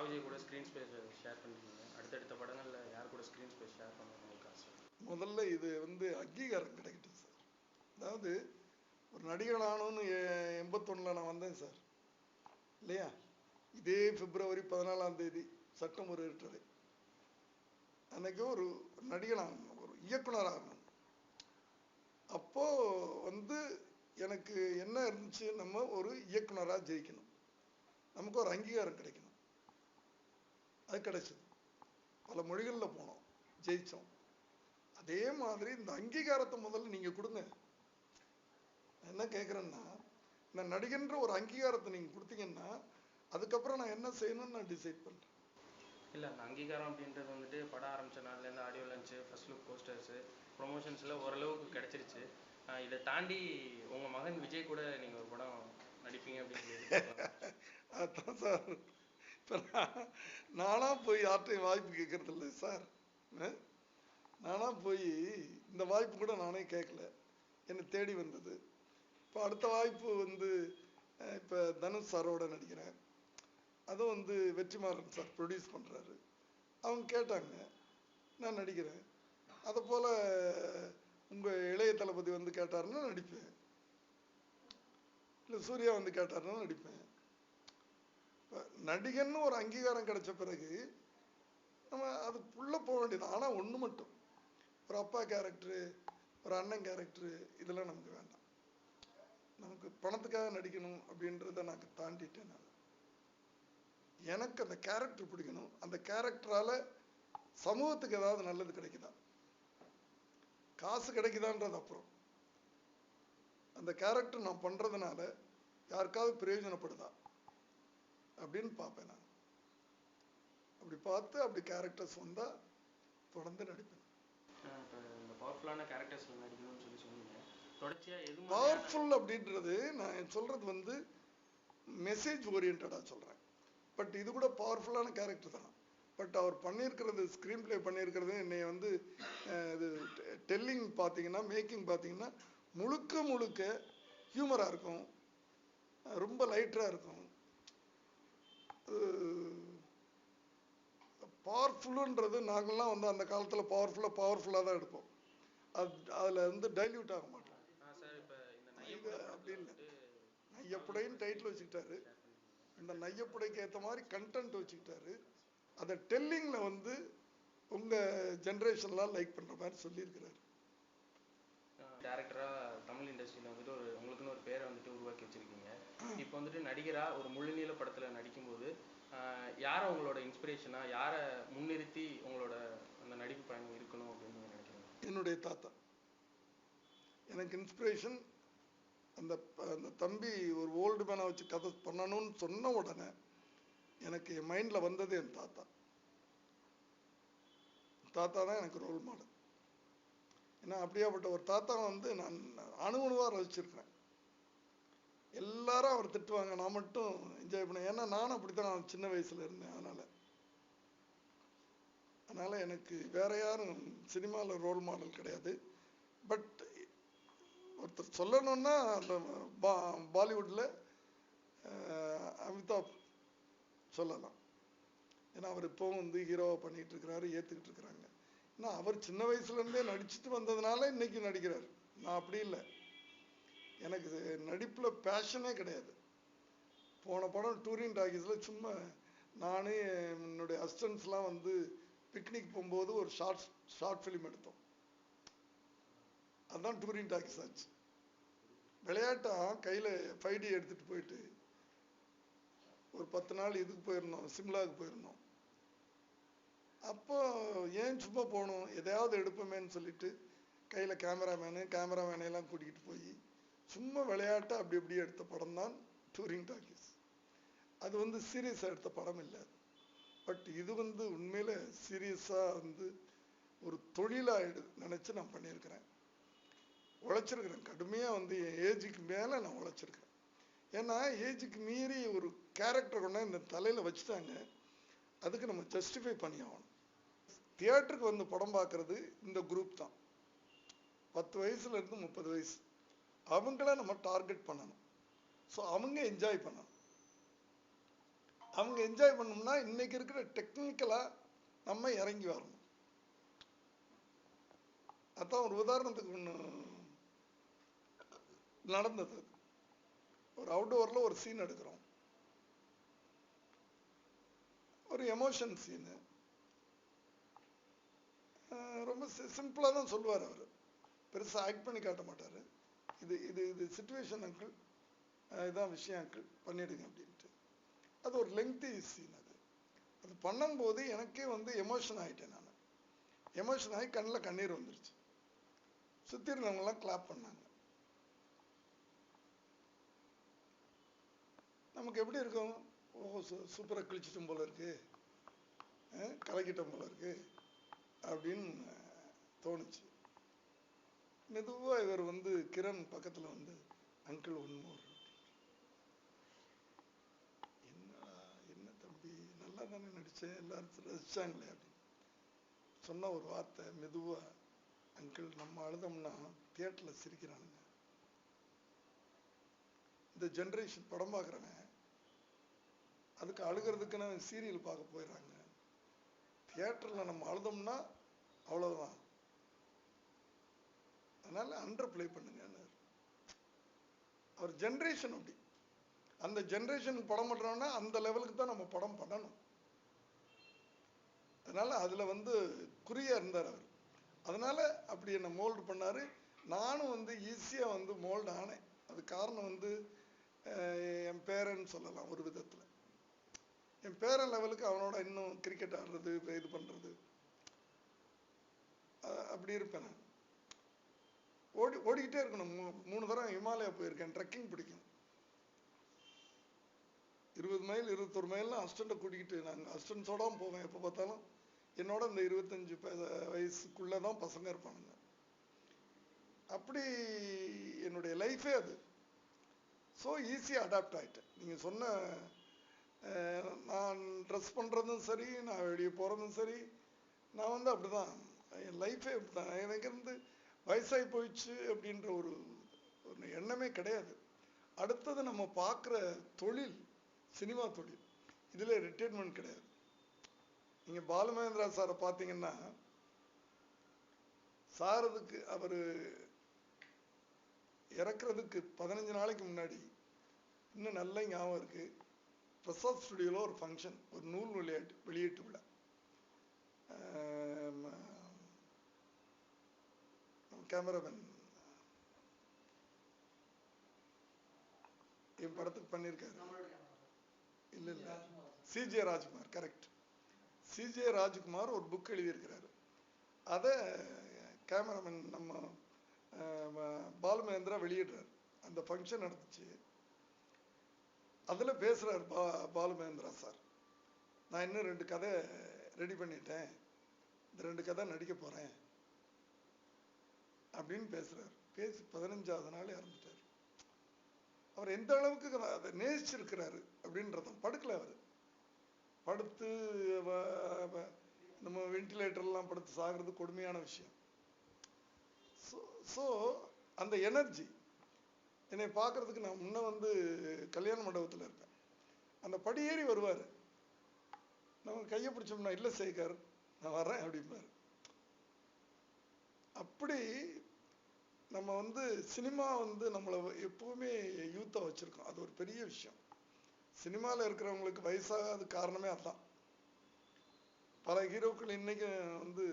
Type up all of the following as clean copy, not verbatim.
விஜய் கூட screen space share பண்ணிருக்கீங்க. அடுத்தடுத்த படங்களில் யார் கூட ஸ்க்ரீன் ஸ்பேஸ் ஷேர் பண்ணணும்னு உங்களுக்கு ஆசை? முதல்ல இது அங்கீகாரம் கிடைக்கட்டும் சார். அதாவது ஒரு நடிகர் ஆகணும்னு 81 நான் வந்தேன் சார், இல்லையா? இதே பிப்ரவரி 14 சட்டம் ஒரு அன்னைக்கு ஒரு நடிகன் ஆகணும், ஒரு இயக்குனர் ஆகணும். அப்போ எனக்கு என்ன இருந்துச்சு, நம்ம ஒரு இயக்குனராக ஜெயிக்கணும், நமக்கு ஒரு அங்கீகாரம் கிடைக்கணும். அது கிடைச்சது. பல மொழிகளில் போனோம், ஜெயிச்சோம். அதே மாதிரி இந்த அங்கீகாரத்தை முதல்ல நீங்க கொடுங்க. என்ன கேட்குறேன்னா, இந்த நடிகன்ற ஒரு அங்கீகாரத்தை நீங்க கொடுத்தீங்கன்னா அதுக்கப்புறம் நான் என்ன செய்யணும்னு நான் டிசைட் பண்ணுறேன். இல்லை, அந்த அங்கீகாரம் அப்படின்றது படம் ஆரம்பித்த நாள்லேருந்து audio launch, first look posters, ப்ரொமோஷன்ஸில் ஓரளவுக்கு கிடச்சிருச்சு. இதை தாண்டி உங்கள் மகன் விஜய் கூட நீங்கள் ஒரு படம் நடிப்பீங்க அப்படின்னு அதான் சார், இப்போ நானாக போய் யார்ட்டையும் வாய்ப்பு கேட்கறது இல்லை சார். நானாக போய் இந்த வாய்ப்பு கூட நானே கேட்கல, என்னை தேடி வந்தது. இப்போ அடுத்த வாய்ப்பு இப்போ தனுஷ் சாரோட நடிக்கிறேன். அதுவும் வெற்றிமாறன் சார் ப்ரொடியூஸ் பண்ணுறாரு. அவங்க கேட்டாங்க, நான் நடிக்கிறேன். அதை போல் உங்கள் இளைய தளபதி கேட்டாருன்னா நடிப்பேன், இல்லை சூர்யா கேட்டாருன்னா நடிப்பேன். இப்போ நடிகன்னு ஒரு அங்கீகாரம் கிடைச்ச பிறகு நம்ம அதுக்குள்ளே போக வேண்டியது. ஆனால் ஒன்று மட்டும், ஒரு அப்பா கேரக்டரு, ஒரு அண்ணன் கேரக்டரு, இதெல்லாம் நமக்கு வேண்டாம். நமக்கு பணத்துக்காக நடிக்கணும் அப்படின்றத நான் தாண்டிட்டேன். நான் எனக்கு அந்த கேரக்டர் பிடிக்கணும். அந்த கேரக்டரால சமூகத்துக்கு ஏதாவது நல்லது கிடைக்குதா, காசு கிடைக்குதான்றது அப்புறம், அந்த கேரக்டர் நான் பண்றதுனால யாருக்காவது பிரயோஜனப்படுதா அப்படின்னு பார்ப்பேன். நான் அப்படி பார்த்து அப்படி கேரக்டர்ஸ் வந்தா தொடர்ந்து நடிப்பேன். பவர்ஃபுல்லான கேரக்டர்ஸ் நடிக்கணும்னு சொல்லி சொன்னீங்க. பவர்ஃபுல் அப்படின்றது நான் சொல்றது மெசேஜ் ஓரியன்டா சொல்றேன். பட் இது கூட பவர்ஃபுல்லான கேரக்டர் தான். பட் அவர் பண்ணியிருக்கிறது, ஸ்க்ரீன் பிளே பண்ணியிருக்கிறது, என்னை இது டெல்லிங் பார்த்தீங்கன்னா, மேக்கிங் பார்த்தீங்கன்னா முழுக்க முழுக்க ஹியூமராக இருக்கும், ரொம்ப லைட்டராக இருக்கும். பவர்ஃபுல்லுன்றது நாங்கள்லாம் அந்த காலத்தில் பவர்ஃபுல்லாக தான் எடுப்போம். அதில் டைல்யூட் ஆக மாட்டோம். அப்படி இல்லை, நையப்புடைன்னு டைட்டில் வச்சுக்கிட்டாரு. இந்த நையப்புடைக்கு ஏற்ற மாதிரி கண்டென்ட் வச்சுக்கிட்டாரு. அதை டெல்லிங்கில் உங்கள் ஜென்ரேஷன்லாம் லைக் பண்ணுற மாதிரி சொல்லியிருக்கிறாரு. டேரக்டராக தமிழ் இண்டஸ்ட்ரியில் உங்களுக்குன்னு ஒரு பேரை உருவாக்கி வச்சுருக்கீங்க. இப்போ நடிகராக ஒரு முழுநீள படத்தில் நடிக்கும்போது யாரை உங்களோட இன்ஸ்பிரேஷனாக, யாரை முன்னிறுத்தி உங்களோட அந்த நடிப்பு பயணம் இருக்கணும் அப்படின்னு நினைக்கிறீங்க? என்னுடைய தாத்தா எனக்கு இன்ஸ்பிரேஷன். அந்த தம்பி ஒரு ஓல்டு மேனை வச்சு கதை பண்ணணும்னு சொன்ன உடனே எனக்கு என் மைண்டில் வந்தது என் தாத்தா. தாத்தா தான் எனக்கு ரோல் மாடல். ஏன்னா அப்படியாப்பட்ட ஒரு தாத்தா நான் அணுவாக ரசிச்சிருக்கிறேன். எல்லாரும் அவர் திட்டுவாங்க, நான் மட்டும் என்ஜாய் பண்ணேன். ஏன்னா நானும் அப்படித்தான், நான் சின்ன வயசுல இருந்தேன். அதனால எனக்கு வேற யாரும் சினிமாவில் ரோல் மாடல் கிடையாது. பட் ஒருத்தர் சொல்லணும்னா அந்த பாலிவுட்ல அமிதாப் சொல்லலாம். ஏன்னா அவர் இப்போவும் ஹீரோவா பண்ணிட்டு இருக்கிறாரு, ஏத்துக்கிட்டு இருக்கிறாங்க. ஏன்னா அவர் சின்ன வயசுல இருந்தே நடிச்சுட்டு வந்ததுனால இன்னைக்கு நடிக்கிறாரு. நான் அப்படி இல்லை, எனக்கு நடிப்புல பேஷனே கிடையாது. போன படம் டூரிங் டாக்கீஸ்ல சும்மா நானே என்னுடைய அசிஸ்டன்ஸ்லாம் பிக்னிக் போகும்போது ஒரு ஷார்ட் ஃபிலிம் எடுத்தோம். அதுதான் டூரிங் டாக்கீஸ் ஆச்சு. விளையாட்டா கையில் 5D எடுத்துட்டு போயிட்டு ஒரு 10 நாள் இதுக்கு போயிருந்தோம், சிம்லாவுக்கு போயிருந்தோம். அப்போ ஏன் சும்மா போகணும், எதையாவது எடுப்போமேன்னு சொல்லிட்டு கையில் கேமராமேனையெல்லாம் கூட்டிகிட்டு போய் சும்மா விளையாட்டா அப்படி இப்படி எடுத்த படம் தான் டூரிங் டாக்கீஸ். அது சீரியஸாக எடுத்த படம் இல்லை. பட் இது உண்மையில சீரியஸாக ஒரு தொழிலாக நினச்சி நான் பண்ணியிருக்கிறேன். உழைச்சிருக்கிறேன் கடுமையாக. என் ஏஜுக்கு மேலே நான் உழைச்சிருக்கிறேன். ஏன்னா ஏஜுக்கு மீறி ஒரு கேரக்டர் கொண்டா இந்த தலையில் வச்சுட்டாங்க, அதுக்கு நம்ம ஜஸ்டிஃபை பண்ணி ஆகணும். தியேட்டருக்கு படம் பார்க்கறது இந்த குரூப் தான், 10 வயசுலேருந்து 30 வயசு. அவங்கள நம்ம டார்கெட் பண்ணணும். ஸோ அவங்க என்ஜாய் பண்ணணும். அவங்க என்ஜாய் பண்ணணும்னா இன்னைக்கு இருக்கிற டெக்னிக்கலா நம்ம இறங்கி வரணும். அதான் ஒரு உதாரணத்துக்கு ஒண்ணு நடந்தது. ஒரு அவுட்டோர்ல ஒரு சீன் எடுக்கிறோம், ஒரு எமோஷன் சீனு. ரொம்ப சிம்பிளா தான் சொல்லுவார் அவர், பெருசா ஆக்ட் பண்ணி காட்ட மாட்டாரு. இது இது இது சிச்சுவேஷன் அங்கிள், இதான் விஷயம் அங்கிள், பண்ணிடுங்க அப்படின்ட்டு. அது ஒரு லெங்தி சீன். அது பண்ணும்போது எனக்கே வந்து எமோஷன் ஆயிட்டேன். நான் எமோஷன் ஆகி கண்ணில் கண்ணீர் வந்துருச்சு. சுத்தி இருந்தவங்க எல்லாம் கிளாப் பண்ணாங்க. நமக்கு எப்படி இருக்கும்? ஓ சூப்பரா கிழிச்சிட்டும் போல இருக்கு, கலக்கிட்டம் போல இருக்கு அப்படின்னு தோணுச்சு. மெதுவா இவர் வந்து கிரண் பக்கத்துல வந்து, அங்கிள் ஒன் மோர். என்ன தம்பி, நல்லா தானே நடிச்சேன், எல்லாரும் ரசிச்சாங்களே அப்படின்னு சொன்ன ஒரு வார்த்தை. மெதுவா, அங்கிள் நம்ம அழுதோம்னா தியேட்டர்ல சிரிக்கிறானுங்க. இந்த ஜெனரேஷன் படம் பார்க்குறவன் அதுக்கு அழுகிறதுக்குன்னு சீரியல் பார்க்க போயிடுறாங்க. தியேட்டர்ல நம்ம அழுதோம்னா அவ்வளவுதான். அதனால அண்டர் பிளே பண்ணுங்க. அவர் ஜெனரேஷன் அப்படி, அந்த ஜெனரேஷன் படம் பண்றோம்னா அந்த லெவலுக்கு தான் நம்ம படம் பண்ணணும். அதனால அதுல வந்து குறியா இருந்தார் அவர். அதனால அப்படி என்ன மோல்டு பண்ணாரு. நானும் வந்து ஈஸியா வந்து மோல்டு ஆனேன். அது காரணம் வந்து என் பேரன்னு சொல்லலாம் ஒரு விதத்துல. என் பேரன் லெவலுக்கு அவனோட இன்னும் கிரிக்கெட் ஆடுறது, இது பண்றது, அப்படி இருப்பேன் நான். ஓடிக்கிட்டே இருக்கணும். 3 தடவை ஹிமாலயா போயிருக்கேன். ட்ரெக்கிங் பிடிக்கும். 20 மைல் 21 மைல்லாம் அசிஸ்டண்ட்டை கூட்டிக்கிட்டு, நாங்கள் அசிஸ்டன்ஸோட போவேன். எப்போ பார்த்தாலும் என்னோட இந்த 25 வயசுக்குள்ளதான் பசங்க இருப்பானுங்க. அப்படி என்னுடைய லைஃபே அது. ஸோ ஈஸியாக அடாப்ட் ஆகிட்டேன். நீங்கள் சொன்ன நான் ட்ரெஸ் பண்ணுறதும் சரி, நான் வெளியே போகிறதும் சரி, நான் வந்து அப்படிதான். என் லைஃபே அப்படிதான். எனக்கு வந்து வயசாகி போயிடுச்சு அப்படின்ற ஒரு எண்ணமே கிடையாது. அடுத்தது நம்ம பார்க்குற தொழில் சினிமா தொழில், இதில் ரிட்டைர்மெண்ட் கிடையாது. நீங்கள் பாலுமகேந்திரா சாரை பார்த்தீங்கன்னா, சாரதுக்கு அவர் இறக்குறதுக்கு 15 நாளைக்கு முன்னாடி, இன்னும் நல்ல ஞாபகம் இருக்கு, பிரசாத் ஸ்டுடியோவில் ஒரு ஃபங்க்ஷன், ஒரு நூல் வெளியீட்டு விழா. கேமராமேன் என் படத்துக்கு பண்ணியிருக்காரு. இல்லை இல்லை, CJ Rajkumar, correct. CJ Rajkumar ஒரு புக் எழுதியிருக்கிறாரு. அதை கேமராமேன் நம்ம பாலுமகேந்திரா வெளியிடுறார். அந்த ஃபங்க்ஷன் நடந்துச்சு. அதில் பேசுகிறார் பாலுமகேந்திரா சார், நான் இன்னும் 2 கதை ரெடி பண்ணிட்டேன், இந்த 2 கதை நடிக்க போகிறேன் அப்படின்னு பேசுகிறார். பேசி 15வது நாள் இறந்துட்டார். அவர் எந்த அளவுக்கு அதை நேசிச்சிருக்கிறாரு அப்படின்றதான். படுக்கல அவர், படுத்து நம்ம வெண்டிலேட்டர்லாம் படுத்து சாகிறது கொடுமையான விஷயம். ஸோ அந்த எனர்ஜி என்னை பார்க்கறதுக்கு, நான் முன்ன வந்து கல்யாண மண்டபத்தில் இருப்பேன். அந்த படியேறி வருவார், நம்ம கையை பிடிச்சோம்னா, இல்லை சேகர் நான் வர்றேன் அப்படிம்பாரு. அப்படி நம்ம வந்து சினிமா வந்து நம்மளை எப்பவுமே யூத்தாக வச்சிருக்கோம். அது ஒரு பெரிய விஷயம். சினிமாவில் இருக்கிறவங்களுக்கு வயசாகாத காரணமே அதுதான். பல ஹீரோக்கள் இன்னைக்கு வந்து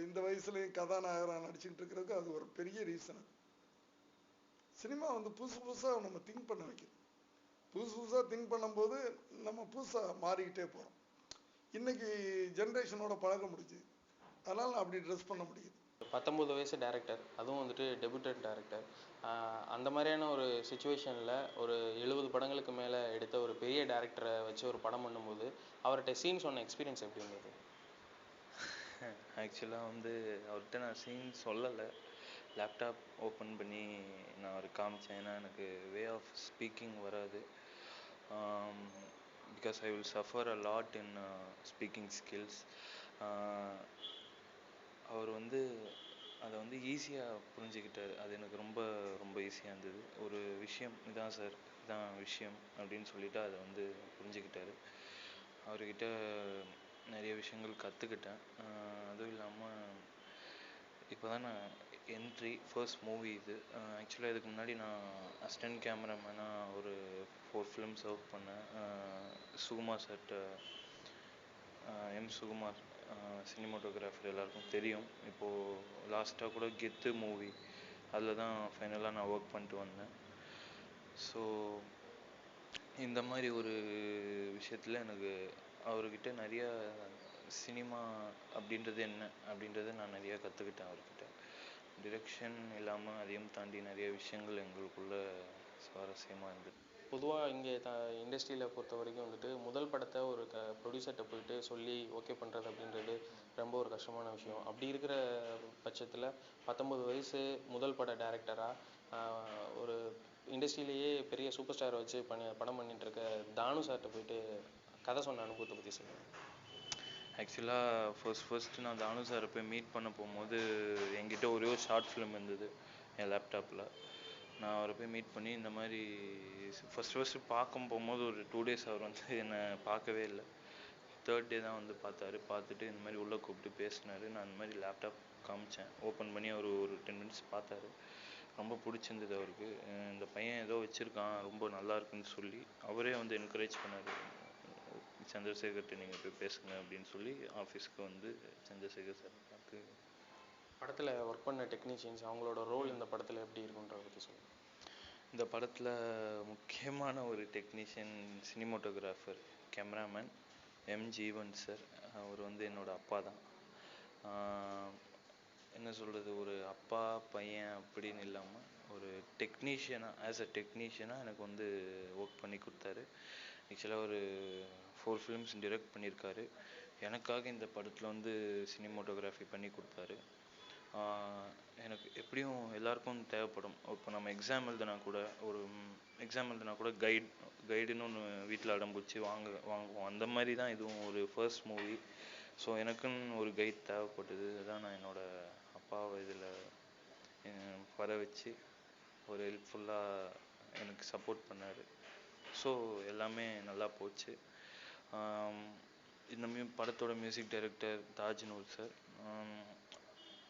இந்த வயசுலயும் கதாநாயகராக நடிச்சுக்கிட்டு இருக்கிறதுக்கு அது ஒரு பெரிய ரீசன். சினிமா வந்து புதுசு புதுசாக நம்ம திங்க் பண்ண வைக்குது. புதுசு புதுசாக திங்க் பண்ணும்போது நம்ம புதுசாக மாறிக்கிட்டே போகிறோம். இன்னைக்கு ஜென்ரேஷனோட பழக முடியுது, அதனால அப்படி ட்ரெஸ் பண்ண முடியுது. 19 வயசு டேரக்டர், அதுவும் வந்துட்டு டெபியூட்டட் டேரக்டர். அந்த மாதிரியான ஒரு சுச்சுவேஷனில் ஒரு 70 படங்களுக்கு மேலே எடுத்த ஒரு பெரிய டேரக்டரை வச்சு ஒரு படம் பண்ணும்போது அவர்கிட்ட சீன் சொன்ன எக்ஸ்பீரியன்ஸ் எப்படி இருந்தது? ஆக்சுவலாக வந்து அவர்கிட்ட நான் சீன் சொல்லலை. லேப்டாப் ஓப்பன் பண்ணி நான் அவருக்கு காமிச்சேன். ஏன்னா எனக்கு வே ஆஃப் ஸ்பீக்கிங் வராது. Because I will suffer a lot in speaking skills. அவர் வந்து அதை வந்து ஈஸியாக புரிஞ்சுக்கிட்டார். அது எனக்கு ரொம்ப ரொம்ப ஈஸியாக இருந்தது. ஒரு விஷயம் இதான் சார், தான் விஷயம் அப்படின்னு சொல்லிட்டு அதை வந்து புரிஞ்சுக்கிட்டாரு. அவர்கிட்ட நிறைய விஷயங்கள் கற்றுக்கிட்டேன். அதுவும் இல்லாமல் இப்போ தான் நான் ஃபர்ஸ்ட் மூவி இது. ஆக்சுவலாக இதுக்கு முன்னாடி நான் அசிஸ்டன்ட் கேமராமேனாக ஒரு 4 ஃபிலிம்ஸ் ஒர்க் பண்ணேன். சுகுமார் சார்ட்ட, சுகுமார் சினிமாட்டோகிராஃபர் எல்லாருக்கும் தெரியும். இப்போது லாஸ்ட்டாக கூட கெத்து மூவி அதில் தான் ஃபைனலாக நான் ஒர்க் பண்ணிட்டு வந்தேன். ஸோ இந்த மாதிரி ஒரு விஷயத்தில் எனக்கு அவர்கிட்ட நிறைய சினிமா அப்படின்றது என்ன அப்படின்றத நான் நிறையா கற்றுக்கிட்டேன் அவர்கிட்ட. டிரெக்ஷன் இல்லாமல் அதையும் தாண்டி நிறைய விஷயங்கள் எங்களுக்குள்ள சுவாரஸ்யமாக இருந்தது. பொதுவாக இங்கே இண்டஸ்ட்ரியில் பொறுத்த வரைக்கும் வந்துட்டு முதல் படத்தை ஒரு ப்ரொடியூசர்கிட்ட போயிட்டு சொல்லி ஓகே பண்ணுறது அப்படின்றது ரொம்ப ஒரு கஷ்டமான விஷயம். அப்படி இருக்கிற பட்சத்தில் 19 வயசு முதல் பட டைரக்டராக ஒரு இண்டஸ்ட்ரியிலேயே பெரிய சூப்பர் ஸ்டாரை வச்சு படம் பண்ணிட்டு இருக்க தானு சார்கிட்ட போயிட்டு கதை சொன்ன அனுபவத்தை பற்றி சொல்லுங்கள். ஆக்சுவலாக ஃபர்ஸ்ட் நான் தானு சாரை போய் மீட் பண்ண போகும்போது என்கிட்ட ஒரே ஒரு ஷார்ட் ஃபிலிம் இருந்தது என் லேப்டாப்பில். நான் அவரை போய் மீட் பண்ணி இந்த மாதிரி ஃபர்ஸ்ட் பார்க்க போகும்போது ஒரு 2 days அவர் வந்து என்னை பார்க்கவே இல்லை. 3rd day தான் வந்து பார்த்துட்டு இந்த மாதிரி உள்ளே கூப்பிட்டு பேசினார். நான் இந்த மாதிரி லேப்டாப் காமிச்சேன், ஓப்பன் பண்ணி அவர் ஒரு 10 minutes பார்த்தாரு. ரொம்ப பிடிச்சிருந்தது அவருக்கு. இந்த பையன் ஏதோ வச்சுருக்கான், ரொம்ப நல்லா இருக்குன்னு சொல்லி அவரே வந்து என்கரேஜ் பண்ணார். சந்திரசேகர்கிட்ட நீங்கள் போய் பேசுங்க அப்படின்னு சொல்லி ஆஃபீஸ்க்கு வந்து சந்திரசேகர் சார் பார்த்து. படத்தில் ஒர்க் பண்ண டெக்னீஷியன்ஸ் அவங்களோட ரோல் இந்த படத்தில் எப்படி இருக்குன்றத பற்றி சொல்லுங்கள். இந்த படத்தில் முக்கியமான ஒரு டெக்னீஷியன் சினிமாட்டோகிராஃபர் கேமராமேன் ஜீவன் சார். அவர் வந்து என்னோடய அப்பா தான். என்ன சொல்கிறது, ஒரு அப்பா பையன் அப்படின்னு இல்லாமல் ஒரு டெக்னீஷியனாக எனக்கு வந்து ஒர்க் பண்ணி கொடுத்தாரு. ஆக்சுவலாக ஒரு 4 ஃபிலிம்ஸ் டிரெக்ட் பண்ணியிருக்காரு. எனக்காக இந்த படத்தில் வந்து சினிமாட்டோகிராஃபி பண்ணி கொடுத்தாரு. எனக்கு எப்படியும் எல்லாருக்கும் தேவைப்படும். இப்போ நம்ம எக்ஸாம் எழுதுனா கூட கைடுன்னு ஒன்று வீட்டில் அடம்பிடிச்சி வாங்குவோம். அந்த மாதிரி தான் இதுவும் ஒரு ஃபர்ஸ்ட் மூவி. ஸோ எனக்குன்னு ஒரு கைட் தேவைப்பட்டது. அதான் நான் என்னோடய அப்பாவை இதில் வர வச்சு ஒரு ஹெல்ப்ஃபுல்லாக எனக்கு சப்போர்ட் பண்ணார். ஸோ எல்லாமே நல்லா போச்சு. இந்த படத்தோட மியூசிக் டைரக்டர் தாஜ்னூர் சார்.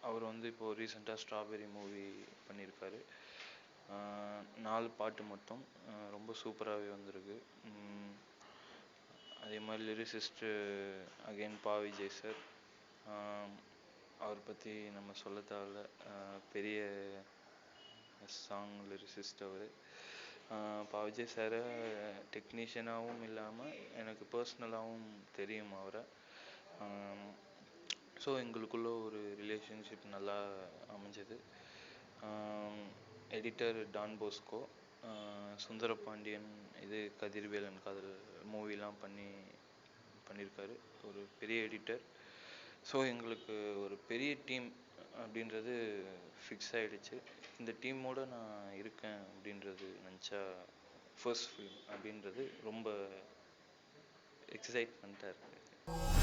அவர் வந்து இப்போது ரீசெண்டாக ஸ்ட்ராபெரி மூவி பண்ணியிருக்காரு. 4 பாட்டு மட்டும் ரொம்ப சூப்பராகவே வந்திருக்கு. அதே மாதிரி லிரிசிஸ்ட்டு அகெயின் விஜய் சார். அவர் பற்றி நம்ம சொல்ல தேவையில்ல, பெரிய சாங் லிரிசிஸ்ட் அவர். விஜய் சாரை டெக்னீஷியனாகவும் இல்லாமல் எனக்கு பர்சனலாகவும் தெரியும் அவரை. ஸோ எங்களுக்குள்ள ஒரு ரிலேஷன்ஷிப் நல்லா அமைஞ்சது. Editor Don Bosco, Sundarapandian, Kathirvelan Kadhal மூவிலாம் பண்ணியிருக்காரு. ஒரு பெரிய எடிட்டர். ஸோ எங்களுக்கு ஒரு பெரிய டீம் அப்படின்றது ஃபிக்ஸ் ஆகிடுச்சு. இந்த டீமோடு நான் இருக்கேன் அப்படின்றது நினச்சா ஃபர்ஸ்ட் ஃபிலிம் அப்படின்றது ரொம்ப எக்ஸைட்மெண்ட்டாக இருக்குது.